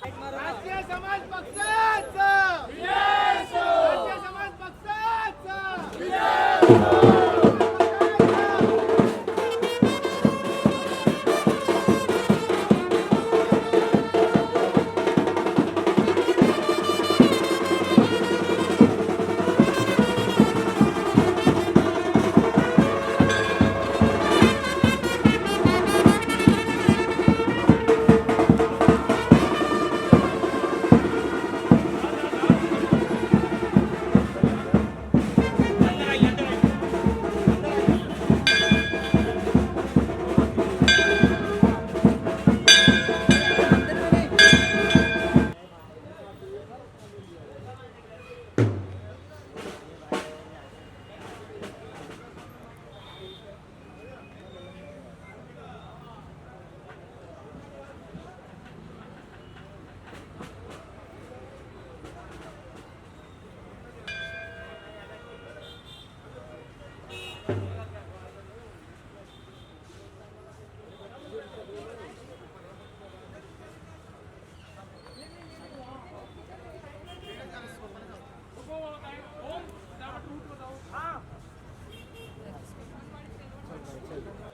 राष्ट्रीय समाज पक्षाचा राष्ट्रीय समाज पक्षाचा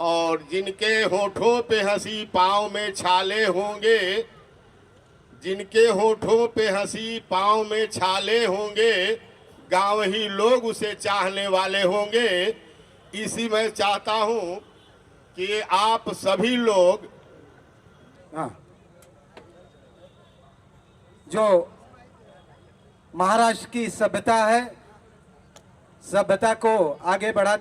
और जिनके होठों पे हंसी पाँव में छाले होंगे, जिनके होठों पे हंसी पाँव में छाले होंगे, गांव ही लोग उसे चाहने वाले होंगे। इसी मैं चाहता हूं कि आप सभी लोग जो महाराष्ट्र की सभ्यता है, सभ्यता को आगे बढ़ा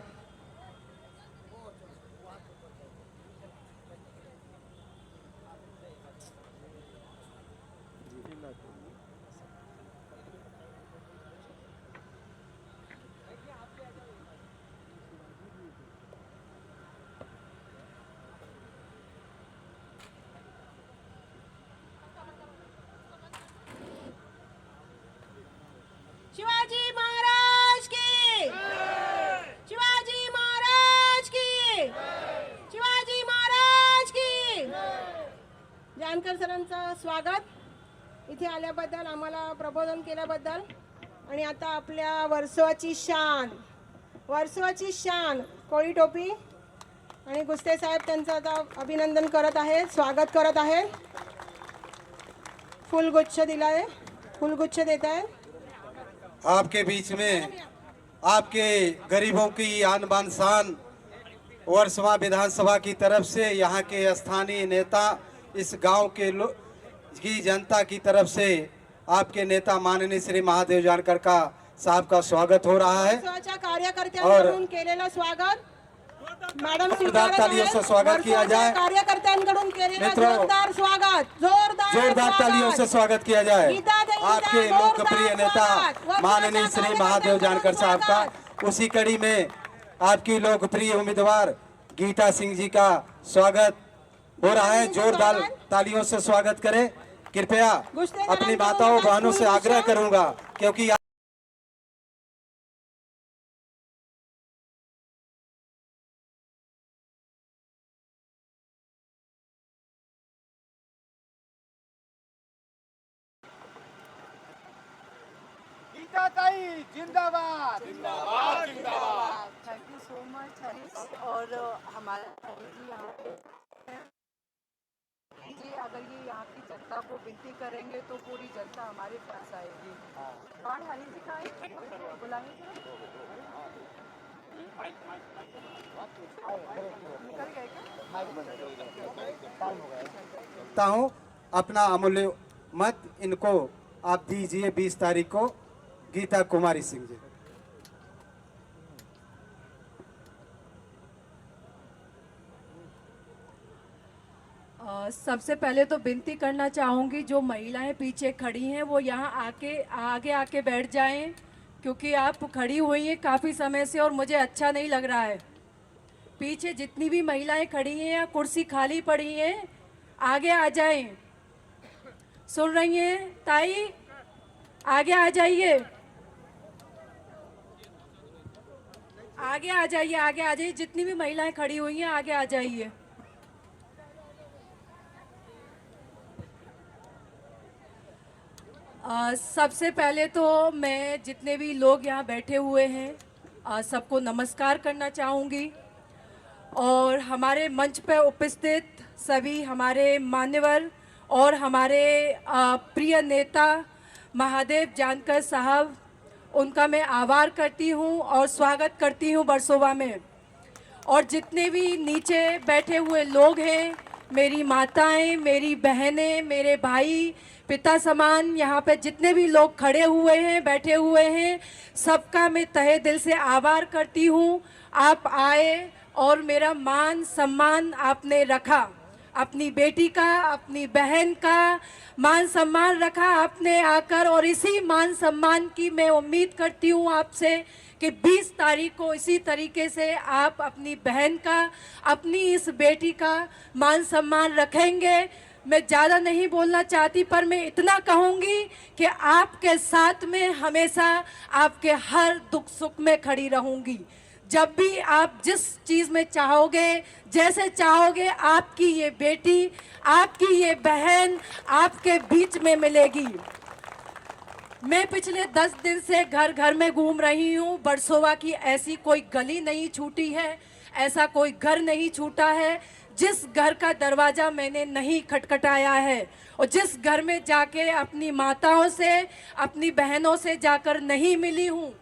शिवाजी महाराज की शिवाजी महाराज की शिवाजी महाराज की जानकर सरांचं स्वागत इथे आल्याबद्दल, आम्हाला प्रबोधन केल्याबद्दल. आणि आता आपल्या वर्सोवाची शान कोळी टोपी आणि गुस्ते साहेब त्यांचं आता अभिनंदन करत आहेत, स्वागत करत आहेत. फुलगुच्छ दिलाय, फुलगुच्छ देत आहेत. आपके बीच में आपके गरीबों की आन बान शान वर्सोवा विधानसभा की तरफ से यहाँ के स्थानीय नेता, इस गांव के की जनता की तरफ से आपके नेता माननीय श्री महादेव जानकर का साहब का स्वागत हो रहा है. कार्यकर्त्यांकडून केलेलं स्वागत मॅडम जोरदार तालियों से स्वागत किया जाए. कार्यकर्त्यांकडून केलेलं जोरदार स्वागत, जोरदार तालियों से स्वागत किया जाए आपके लोकप्रिय नेता माननीय श्री महादेव जानकर साहब का. उसी कड़ी में आपकी लोकप्रिय उम्मीदवार गीता सिंह जी का स्वागत हो रहा है. जोरदार तालियों से स्वागत करें. कृपया अपनी माताओं बहनों से आग्रह करूंगा, क्योंकि गीताताई जिंदाबाद जिंदाबाद जिंदाबाद. Thank you so much. और हमारा जी यहाँ पे जी, अगर ये यहाँ की जनता को विनती करेंगे तो पूरी जनता हमारे पास आएगी. और हरी जी का बुलाएंगे निकल गए क्या हूँ अपना अमूल्य मत इनको आप दीजिए 20 तारीख को गीता कुमारी सिंह जी. सबसे पहले तो विनती करना चाहूँगी, जो महिलाएं पीछे खड़ी हैं वो यहाँ आगे आके बैठ जाएं, क्योंकि आप खड़ी हुई हैं काफ़ी समय से और मुझे अच्छा नहीं लग रहा है. पीछे जितनी भी महिलाएं खड़ी हैं या कुर्सी खाली पड़ी हैं, आगे आ जाएं. सुन रही हैं ताई? आगे आ जाइए, आगे आ जाइए, आगे आ जाइए. जितनी भी महिलाएं खड़ी हुई हैं आगे आ जाइए. सबसे पहले तो मैं जितने भी लोग यहाँ बैठे हुए हैं सबको नमस्कार करना चाहूँगी और हमारे मंच पर उपस्थित सभी हमारे मान्यवर और हमारे प्रिय नेता महादेव जानकर साहब, उनका मैं आभार करती हूँ और स्वागत करती हूँ वर्सोवा में। और जितने भी नीचे बैठे हुए लोग हैं, मेरी माताएं, मेरी बहनें, मेरे भाई, पिता समान यहाँ पे जितने भी लोग खड़े हुए हैं, बैठे हुए हैं, सबका मैं तहे दिल से आभार करती हूँ। आप आए और मेरा मान सम्मान आपने रखा, अपनी बेटी का, अपनी बहन का मान सम्मान रखा आपने आकर, और इसी मान सम्मान की मैं उम्मीद करती हूँ आपसे कि 20 तारीख को इसी तरीके से आप अपनी बहन का, अपनी इस बेटी का मान सम्मान रखेंगे। मैं ज़्यादा नहीं बोलना चाहती, पर मैं इतना कहूँगी कि आपके साथ में हमेशा आपके हर दुख सुख में खड़ी रहूँगी। जब भी आप जिस चीज़ में चाहोगे, जैसे चाहोगे, आपकी ये बेटी, आपकी ये बहन आपके बीच में मिलेगी। मैं पिछले 10 दिन से घर घर में घूम रही हूँ। वर्सोवा की ऐसी कोई गली नहीं छूटी है, ऐसा कोई घर नहीं छूटा है जिस घर का दरवाज़ा मैंने नहीं खटखटाया है, और जिस घर में जाके अपनी माताओं से, अपनी बहनों से जाकर नहीं मिली हूँ।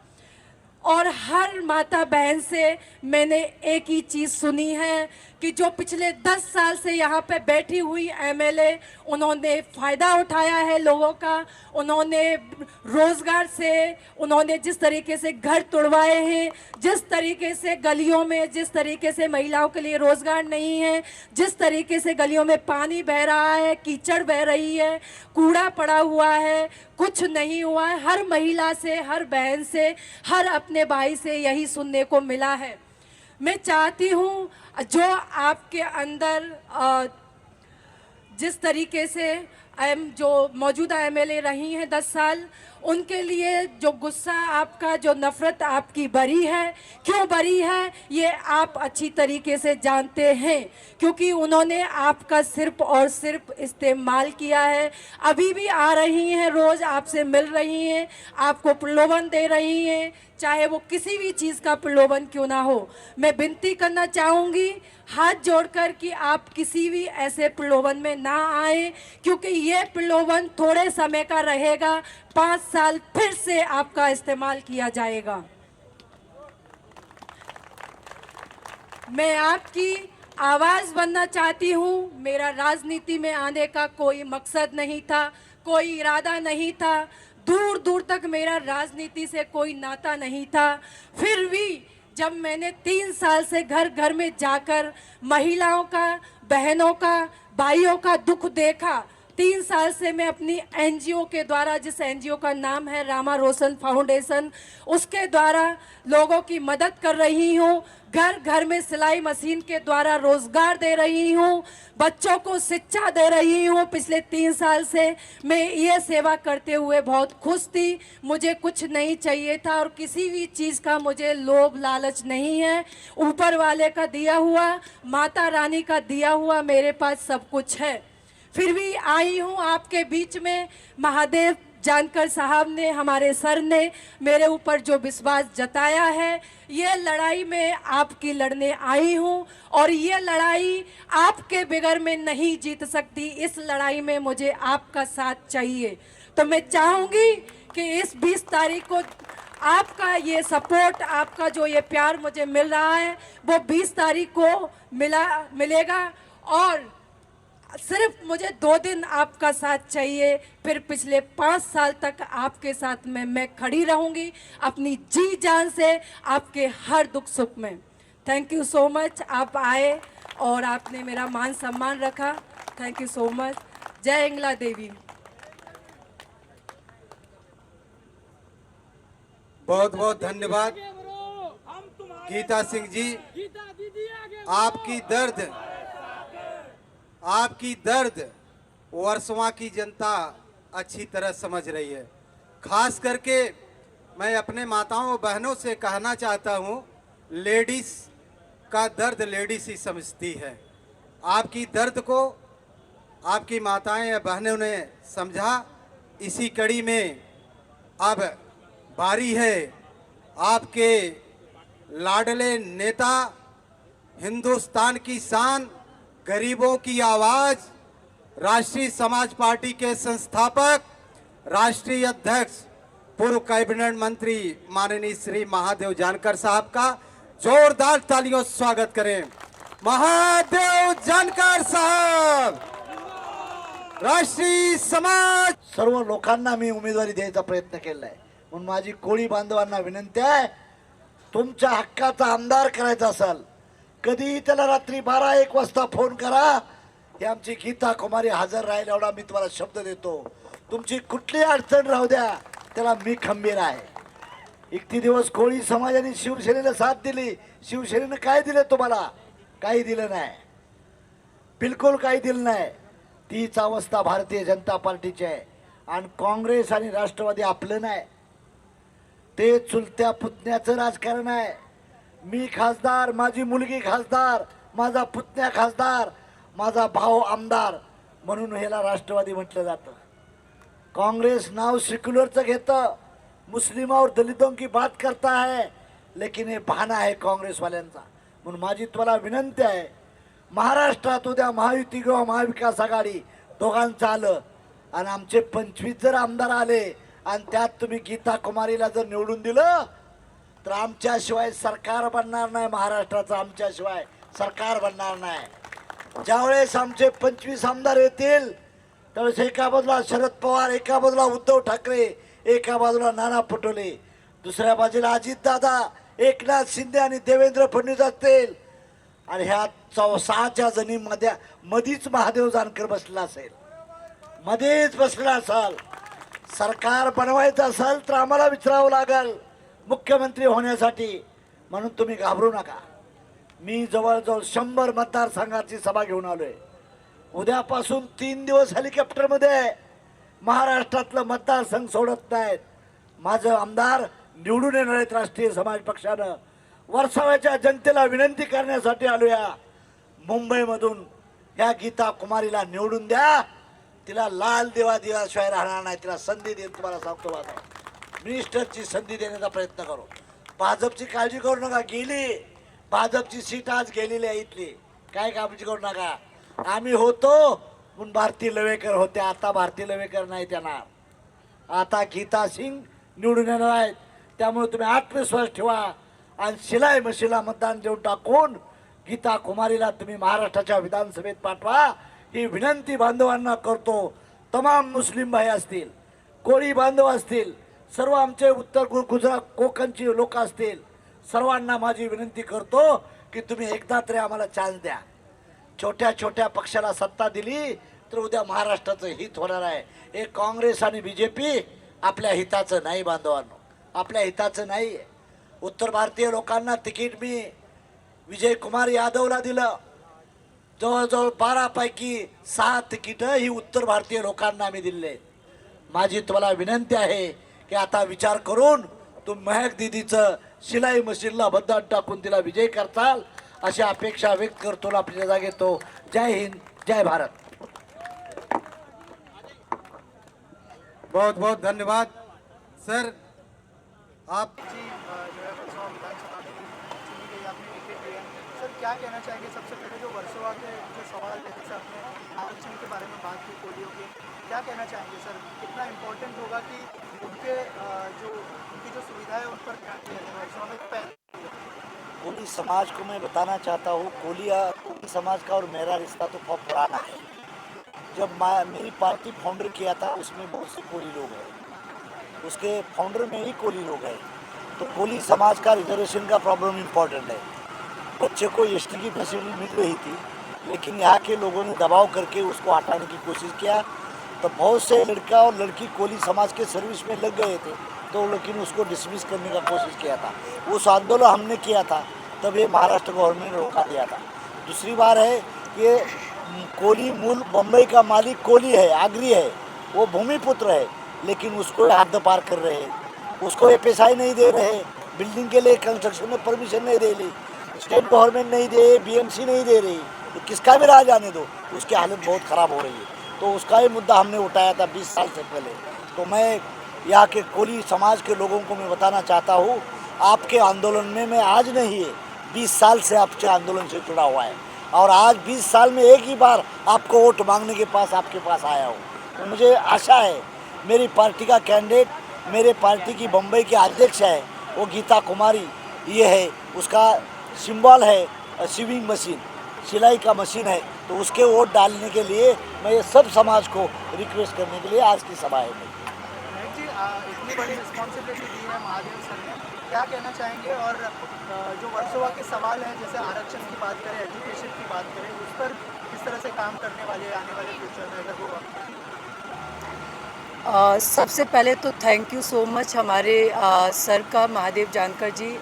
और हर माता बहन से मैंने एक ही चीज़ सुनी है कि जो पिछले 10 साल से यहाँ पे बैठी हुई एमएलए, उन्होंने फ़ायदा उठाया है लोगों का, उन्होंने रोज़गार से, उन्होंने जिस तरीके से घर तोड़वाए हैं, जिस तरीके से गलियों में, जिस तरीके से महिलाओं के लिए रोज़गार नहीं है, जिस तरीके से गलियों में पानी बह रहा है, कीचड़ बह रही है, कूड़ा पड़ा हुआ है, कुछ नहीं हुआ है। हर महिला से, हर बहन से, हर अपने भाई से यही सुनने को मिला है। मैं चाहती हूँ जो आपके अंदर जिस तरीके से जो मौजूदा एमएलए रही हैं 10 साल, उनके लिए जो गुस्सा आपका, जो नफ़रत आपकी बरी है, क्यों बरी है ये आप अच्छी तरीके से जानते हैं, क्योंकि उन्होंने आपका सिर्फ और सिर्फ इस्तेमाल किया है। अभी भी आ रही हैं, रोज़ आपसे मिल रही हैं, आपको प्रलोभन दे रही हैं, चाहे वो किसी भी चीज़ का प्रलोभन क्यों ना हो। मैं विनती करना चाहूँगी हाथ जोड़कर कि आप किसी भी ऐसे प्रलोभन में ना आए, क्योंकि ये प्रलोभन थोड़े समय का रहेगा, 5 साल फिर से आपका इस्तेमाल किया जाएगा। मैं आपकी आवाज़ बनना चाहती हूँ। मेरा राजनीति में आने का कोई मकसद नहीं था, कोई इरादा नहीं था, दूर दूर तक मेरा राजनीति से कोई नाता नहीं था। फिर भी जब मैंने 3 साल से घर घर में जाकर महिलाओं का, बहनों का, भाइयों का दुख देखा, 3 साल से मैं अपनी एनजीओ के द्वारा, जिस एनजीओ का नाम है रामा रोशन फाउंडेशन, उसके द्वारा लोगों की मदद कर रही हूँ। घर घर में सिलाई मशीन के द्वारा रोजगार दे रही हूँ, बच्चों को शिक्षा दे रही हूँ। पिछले 3 साल से मैं ये सेवा करते हुए बहुत खुश थी। मुझे कुछ नहीं चाहिए था और किसी भी चीज़ का मुझे लोभ लालच नहीं है। ऊपर वाले का दिया हुआ, माता रानी का दिया हुआ मेरे पास सब कुछ है। फिर भी आई हूँ आपके बीच में। महादेव जानकर साहब ने, हमारे सर ने मेरे ऊपर जो विश्वास जताया है, ये लड़ाई में आपकी लड़ने आई हूँ, और ये लड़ाई आपके बगैर में नहीं जीत सकती। इस लड़ाई में मुझे आपका साथ चाहिए। तो मैं चाहूँगी कि इस 20 तारीख को आपका ये सपोर्ट, आपका जो ये प्यार मुझे मिल रहा है, वो 20 तारीख को मिलेगा। और सिर्फ मुझे 2 दिन आपका साथ चाहिए, फिर पिछले 5 साल तक आपके साथ में मैं खड़ी रहूंगी, अपनी जी जान से, आपके हर दुख सुख में। Thank you so much. आप आए और आपने मेरा मान सम्मान रखा। Thank you so much. जय इंगला देवी। बहुत बहुत धन्यवाद गीता सिंह जी। आपकी दर्द वर्सोवा की जनता अच्छी तरह समझ रही है। खास करके मैं अपने माताओं बहनों से कहना चाहता हूँ, लेडीज़ का दर्द लेडीज़ ही समझती है। आपकी दर्द को आपकी माताएं या बहनों ने समझा, इसी कड़ी में अब बारी है आपके लाडले नेता, हिंदुस्तान की शान, गरीबों की आवाज, राष्ट्रीय समाज पार्टी के संस्थापक, राष्ट्रीय अध्यक्ष, पूर्व कैबिनेट मंत्री माननीय श्री महादेव जानकर साहब का जोरदार तालियों से स्वागत करें। महादेव जानकर साहब, राष्ट्रीय समाज। सर्व लोकांना मी उमेदवारी द्यायचा प्रयत्न केलाय, म्हणून माझी कोळी बांधवांना विनंती आहे, तुमच्या हक्काचा आमदार करायचा असेल कधीही त्याला रात्री 12-1 वाजता फोन करा। हे आमची गीता कुमारी हजर राहील एवढा मी तुम्हाला शब्द देतो। तुमची कुठली अडचण राहू द्या, त्याला मी खंबीर आहे। इतके दिवस कोळी समाजाने शिवसेनेला साथ दिली, शिवसेनेने काय दिलं तुम्हाला? काही दिलं नाही, बिलकुल काही दिलं नाही। तीच अवस्था भारतीय जनता पार्टीची आहे आणि काँग्रेस आणि राष्ट्रवादी आपलं नाही, ते चुलत्या पुतण्याचं राजकारण आहे। मी खासदार, माझी मुलगी खासदार, माझा पुतण्या खासदार, माझा भाऊ आमदार, म्हणून ह्याला राष्ट्रवादी म्हटलं जातं। कांग्रेस नाव सेक्युलरचं घेतं, मुस्लिम और दलितों की बात करता है, लेकिन हे बहाना आहे काँग्रेसवाल्यांचा। म्हणून माझी तुम्हाला विनंती आहे, महाराष्ट्रात उद्या महायुती किंवा महाविकास आघाडी दोघांचं आलं आणि आमचे 25 जर आमदार आले आणि त्यात तुम्ही गीता कुमारीला जर निवडून दिलं तर आमच्याशिवाय सरकार बनणार नाही, महाराष्ट्राचं आमच्याशिवाय सरकार बनणार नाही। ज्यावेळेस आमचे 25 आमदार येतील त्यावेळेस एका बाजूला शरद पवार, एका बाजूला उद्धव ठाकरे, एका बाजूला नाना पटोले, दुसऱ्या बाजूला अजितदादा, एकनाथ शिंदे आणि देवेंद्र फडणवीस असतील आणि ह्या 6च्या जणी मधीच महादेव जानकर बसला असेल, मध्येच बसला असाल। सरकार बनवायचं असेल तर आम्हाला विचारावं लागेल मुख्यमंत्री होण्यासाठी, म्हणून तुम्ही घाबरू नका। मी जवळजवळ 100 मतदारसंघाची सभा घेऊन आलोय। उद्यापासून 3 दिवस हेलिकॉप्टरमध्ये महाराष्ट्रातलं मतदारसंघ सोडत नाहीत। माझं आमदार निवडून येणार आहेत राष्ट्रीय समाज पक्षानं। वर्सोवाच्या जनतेला विनंती करण्यासाठी आलोया, मुंबईमधून या गीता कुमारीला निवडून द्या, तिला लाल दिवा दिल्याशिवाय राहणार नाही, तिला संधी देईन, तुम्हाला सांगतो माझा मिनिस्टरची संधी देण्याचा प्रयत्न करू। भाजपची काळजी करू नका, गेली भाजपची सीट आज गेलेली आहे इथली, काय काळजी करू नका। आम्ही होतो म्हणून भारती लवेकर होते, आता भारती लवेकर नाही येणार, आता गीता सिंग निवडून येणार आहेत। त्यामुळे तुम्ही आत्मविश्वास ठेवा आणि शिलाई मशीला मतदान देऊन टाकून गीता कुमारीला तुम्ही महाराष्ट्राच्या विधानसभेत पाठवा, ही विनंती बांधवांना करतो। तमाम मुस्लिम भाई असतील, कोळी बांधव असतील, सर्व आमचे उत्तर गुजरात कोकणची लोक असतील, सर्वांना माझी विनंती करतो की तुम्ही एकदा तरी आम्हाला चान्स द्या। छोट्या छोट्या पक्षाला सत्ता दिली तर उद्या महाराष्ट्राचं हित होणार आहे। हे काँग्रेस आणि बीजेपी आपल्या हिताचं नाही बांधवांनो, आपल्या हिताचं नाही। उत्तर भारतीय लोकांना तिकीट मी विजय कुमार यादवला दिलं, जवळजवळ 12 पैकी 6 तिकीटं ही उत्तर भारतीय लोकांना आम्ही दिले। माझी तुम्हाला विनंती आहे की आता विचार करून तुम्ही महक दीदीचं शिलाई मशीनला मतदान टाकून तिला विजय करताल अशी अपेक्षा व्यक्त करतो। आपल्या जागा घेतो। जय हिंद, जय भारत। बहुत बहुत धन्यवाद सर। आप सर क्या कहना चाहेंगे? सबसे पहले जो वर्सोवा के जो सवाल थे, जैसे आपने आरक्षण के बारे में बात की कोलियों के, क्या कहना चाहेंगे सर? कितना इम्पोर्टेंट होगा कि उनके उनकी जो सुविधा है उन पर क्या किया जाए वर्सोवा में? कोली समाज को मैं बताना चाहता हूँ, कोली समाज का और मेरा रिश्ता तो बहुत पुराना है। जब मेरी पार्टी फाउंडर किया था उसमें बहुत से कोली लोग हैं, उसके फाउंडर में ही कोली लोग हैं। तो कोली समाज का रिजर्वेशन का प्रॉब्लम इम्पोर्टेंट है। बच्चे को एसटी की फैसिलिटी मिल रही थी, लेकिन यहाँ के लोगों ने दबाव करके उसको हटाने की कोशिश किया, तो बहुत से लड़का और लड़की कोली समाज के सर्विस में लग गए थे, तो लेकिन उसको डिसमिस करने का कोशिश किया था। उस आंदोलन हमने किया था, तब ये महाराष्ट्र गवर्नमेंट ने रोका दिया था। दूसरी बार है कि कोली मूल बम्बई का मालिक कोली है, आगरी है, वो भूमिपुत्र है, लेकिन उसको हद पार कर रहे हैं, उसको FSI नहीं दे रहे, बिल्डिंग के लिए कंस्ट्रक्शन में परमिशन नहीं दे रही, स्टेट गवर्नमेंट नहीं दे, BMC नहीं दे रही, तो किसका भी राज आने दो, उसकी हालत बहुत ख़राब हो रही है। तो उसका ही मुद्दा हमने उठाया था 20 साल से पहले। तो मैं यहाँ के कोली समाज के लोगों को मैं बताना चाहता हूँ, आपके आंदोलन में मैं आज नहीं है 20 साल से आपके आंदोलन से जुड़ा हुआ है, और आज 20 साल में एक ही बार आपको वोट मांगने के पास आपके पास आया हूँ। तो मुझे आशा है मेरी पार्टी का कैंडिडेट, मेरे पार्टी की बम्बई के अध्यक्ष है वो गीता कुमारी, ये है उसका सिंबल है सिविंग मशीन, सिलाई का मशीन है, तो उसके वोट डालने के लिए मैं ये सब समाज को रिक्वेस्ट करने के लिए आज की सभा है। नायक जी, इतनी बड़ी रिस्पॉन्सिबिलिटी दी है महादेव सर ने, क्या कहना चाहेंगे? और जो वर्सोवा के सवाल हैं, जैसे आरक्षण की बात करें, एजुकेशन की बात करें, उस पर किस तरह से काम करने वाले हैं आने वाले फ्यूचर में अगर वो सबसे पहले तो थैंक यू सो मच हमारे सर का, महादेव जानकर जी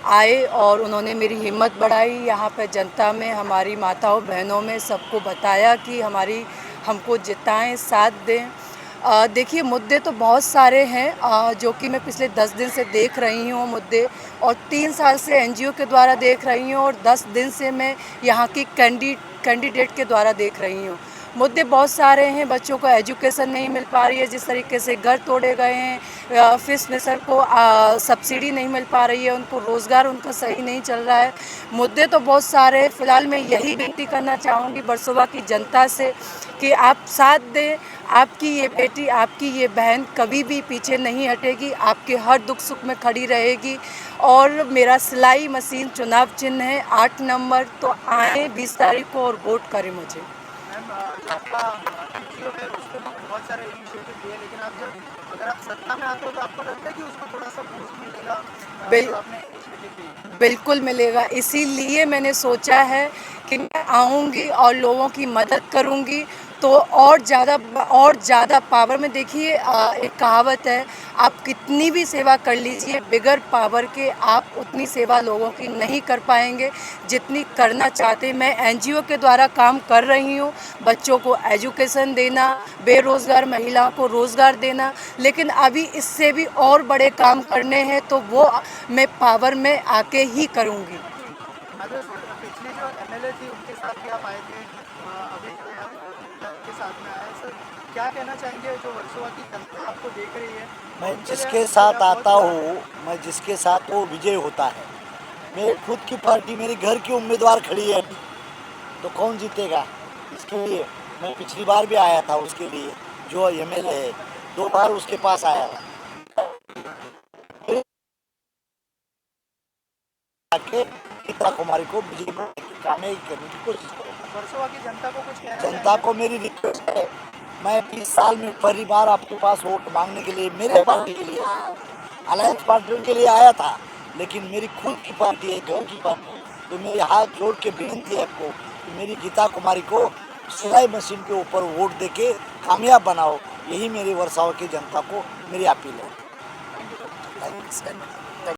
आए और उन्होंने मेरी हिम्मत बढ़ाई। यहाँ पर जनता में, हमारी माताओं बहनों में सबको बताया कि हमको जिताएं, साथ दें। देखिए, मुद्दे तो बहुत सारे हैं जो कि मैं पिछले 10 दिन से देख रही हूँ मुद्दे, और 3 साल से एनजीओ के द्वारा देख रही हूँ, और 10 दिन से मैं यहाँ की कैंडिडेट के द्वारा देख रही हूँ। मुद्दे बहुत सारे हैं। बच्चों को एजुकेशन नहीं मिल पा रही है, जिस तरीके से घर तोड़े गए हैं, फिश मिसर को सब्सिडी नहीं मिल पा रही है, उनको रोज़गार उनका सही नहीं चल रहा है। मुद्दे तो बहुत सारे हैं। फ़िलहाल मैं यही विनती करना चाहूँगी वर्सोवा की जनता से कि आप साथ दें। आपकी ये बेटी, आपकी ये बहन कभी भी पीछे नहीं हटेगी, आपके हर दुख सुख में खड़ी रहेगी। और मेरा सिलाई मशीन चुनाव चिन्ह है 8 नंबर, तो आए 20 तारीख को और वोट करें मुझे। मैम, आपका एनजीओ है, उस पर बहुत सारे इनिशिएटिव दिए, लेकिन अगर आप सत्ता में आते हो तो आपको लगता है कि उसको थोड़ा सा बूस्ट मिलेगा? जो आपने initiative दिए। बिल्कुल मिलेगा। इसीलिए मैंने सोचा है कि मैं आऊँगी और लोगों की मदद करूँगी, तो और ज़्यादा पावर में। देखिए, एक कहावत है, आप कितनी भी सेवा कर लीजिए, बिगर पावर के आप उतनी सेवा लोगों की नहीं कर पाएंगे जितनी करना चाहते। मैं एनजीओ के द्वारा काम कर रही हूँ, बच्चों को एजुकेशन देना, बेरोज़गार महिलाओं को रोज़गार देना, लेकिन अभी इससे भी और बड़े काम करने हैं, तो वो मैं पावर में आके ही करूँगी। महादेव सर, पिछले जो एमएलए थी उनके साथ भी आप आए थे, अभी के साथ में आए सर, क्या कहना चाहेंगे? जो वर्सोवा की जनता आपको देख रही है, मैं जिसके साथ आता हूँ, मैं जिसके साथ वो विजय होता है। मेरे खुद की पार्टी, मेरे घर की उम्मीदवार खड़ी है, तो कौन जीतेगा? इसके लिए मैं पिछली बार भी आया था, उसके लिए जो एमएलए है 2 बार उसके पास आया था, आके गीता कुमारी को विजय कामयाबी करने की कोशिश करूँगा। वर्सोवा की जनता को कुछ कहना जनता चाहेंगे? को मेरी रिक्वेस्ट है, मैं 20 साल में पहली बार आपके पास वोट मांगने के लिए, मेरे पार्टी के लिए, अलायंस पार्टी के लिए आया था, लेकिन मेरी खुद की पार्टी है, घर की पार्टी, तो मेरे हाथ जोड़ के विनती है आपको कि मेरी गीता कुमारी को सिलाई मशीन के ऊपर वोट देके कामयाब बनाओ। यही मेरी वर्सोवा की जनता को मेरी अपील है।